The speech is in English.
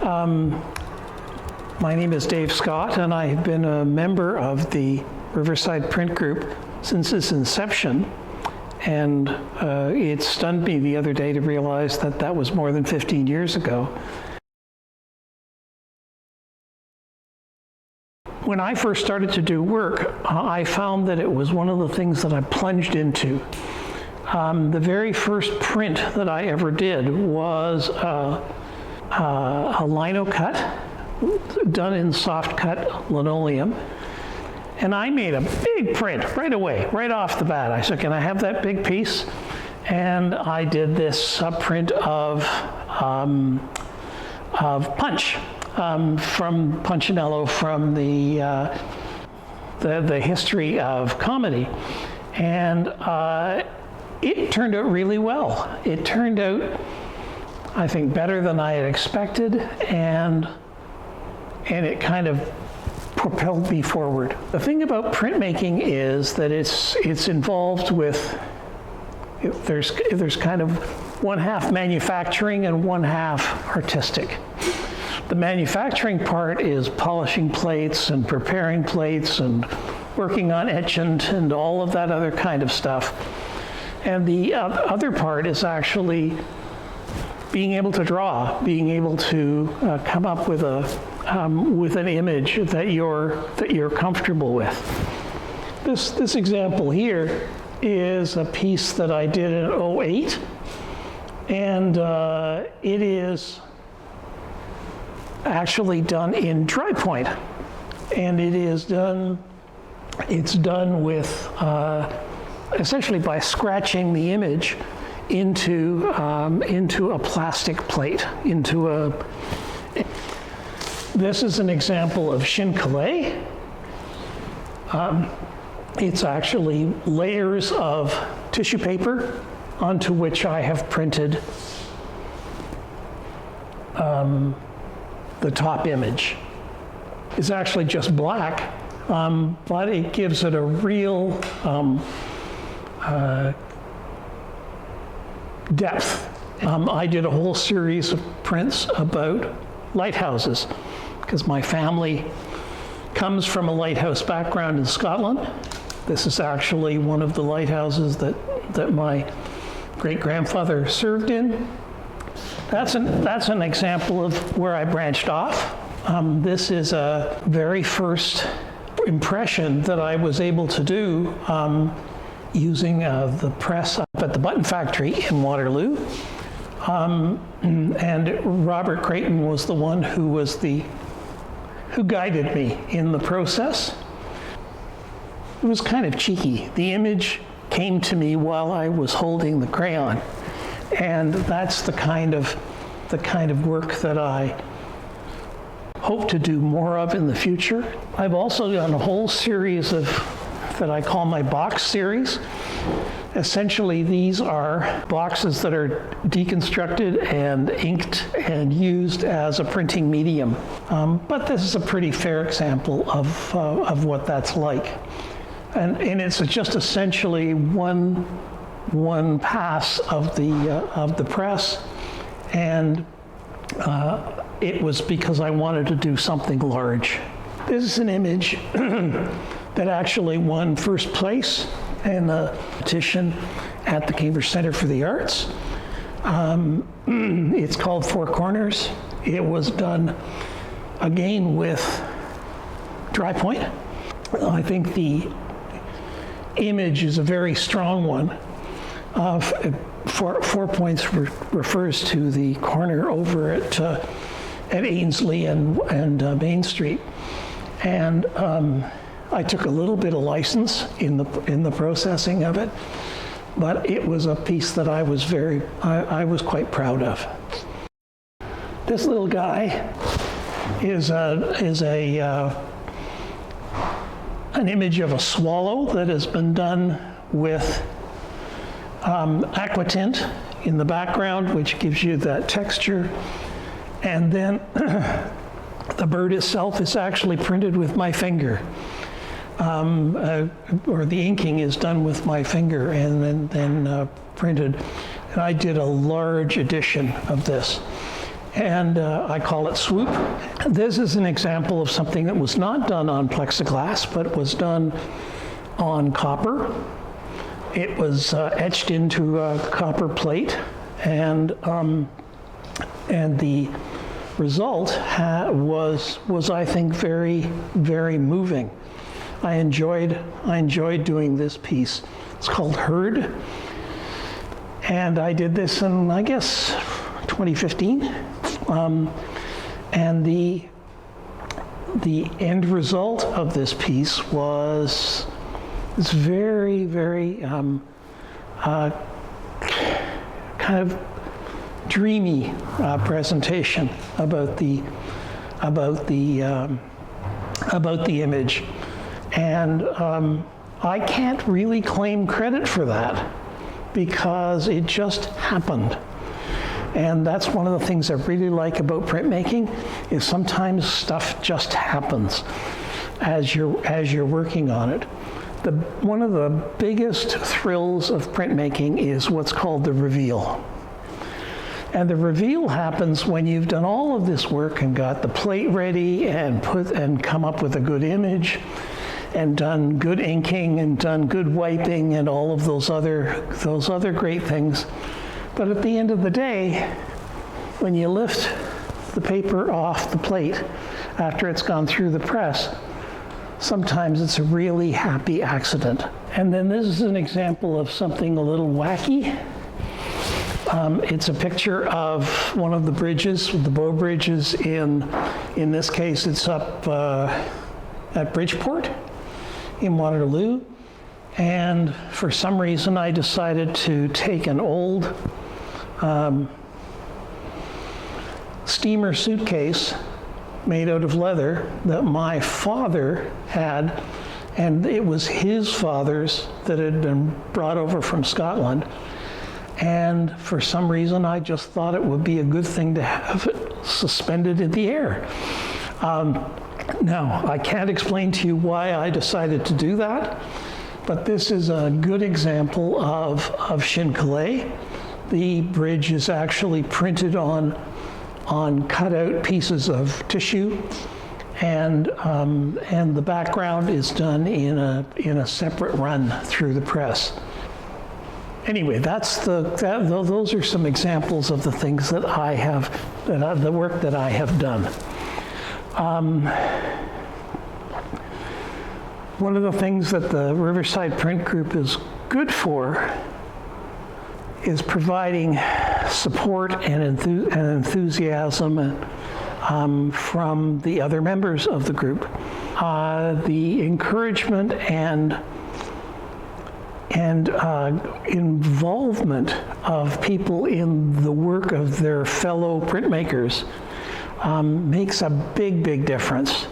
My name is Dave Scott, and I have been a member of the Riverside Print Group since its inception. And it stunned me the other day to realize that that was more than 15 years ago. When I first started to do work, I found that it was one of the things that I plunged into. The very first print that I ever did was a lino cut done in soft cut linoleum. And I made a big print right away, right off the bat. I said, can I have that big piece? And I did this print of Punch, from Punchinello, from the history of comedy. And it turned out really well. It turned out, I think, better than I had expected, and it kind of propelled me forward. The thing about printmaking is that it's involved with, there's kind of one half manufacturing and one half artistic. The manufacturing part is polishing plates and preparing plates and working on etchant and all of that other kind of stuff. And the other part is actually being able to draw, being able to come up with an image that you're comfortable with. This example here is a piece that I did in '08, and it is actually done in dry point, and it's done with essentially by scratching the image into a plastic plate, This is an example of chincolet. It's actually layers of tissue paper onto which I have printed the top image. It's actually just black, but it gives it a real depth. I did a whole series of prints about lighthouses because my family comes from a lighthouse background in Scotland. This is actually one of the lighthouses that my great-grandfather served in. That's an example of where I branched off. This is a very first impression that I was able to do using the press up at the Button Factory in Waterloo. And Robert Creighton was the one who guided me in the process. It was kind of cheeky. The image came to me while I was holding the crayon. And that's the kind of work that I hope to do more of in the future. I've also done a whole series of that I call my box series. Essentially, these are boxes that are deconstructed and inked and used as a printing medium. But this is a pretty fair example of what that's like. And it's just essentially one pass of the press, and it was because I wanted to do something large. This is an image that actually won first place in a competition at the Cambridge Centre for the Arts. It's called Four Corners. It was done again with dry point. I think the image is a very strong one. 4 Points refers to the corner over at Ainslie and Main Street, and I took a little bit of license in the processing of it, but it was a piece that I was quite proud of. This little guy is an image of a swallow that has been done with aquatint in the background, which gives you that texture. And then the bird itself is actually printed with my finger. Or the inking is done with my finger and then printed. And I did a large edition of this. and I call it Swoop. This is an example of something that was not done on plexiglass, but was done on copper. It was etched into a copper plate, and the result was I think very, very moving. I enjoyed doing this piece. It's called Herd, and I did this in, I guess, 2015, and the end result of this piece was this very, very kind of dreamy presentation about the image, and I can't really claim credit for that because it just happened. And that's one of the things I really like about printmaking, is sometimes stuff just happens as you're working on it. One of the biggest thrills of printmaking is what's called the reveal. And the reveal happens when you've done all of this work and got the plate ready and come up with a good image and done good inking and done good wiping and all of those other great things. But at the end of the day, when you lift the paper off the plate after it's gone through the press, sometimes it's a really happy accident. And then this is an example of something a little wacky. It's a picture of one of the bridges, the Bow Bridges in this case, it's up at Bridgeport in Waterloo. And for some reason, I decided to take an old steamer suitcase made out of leather that my father had, and it was his father's that had been brought over from Scotland. And for some reason, I just thought it would be a good thing to have it suspended in the air. Now, I can't explain to you why I decided to do that, but this is a good example of Shinkalay. The bridge is actually printed on cut-out pieces of tissue, and the background is done in a separate run through the press. Anyway, those are some examples of the things that I have, the work that I have done. One of the things that the Riverside Print Group is good for is providing support and enthusiasm from the other members of the group. The encouragement and involvement of people in the work of their fellow printmakers makes a big, big difference.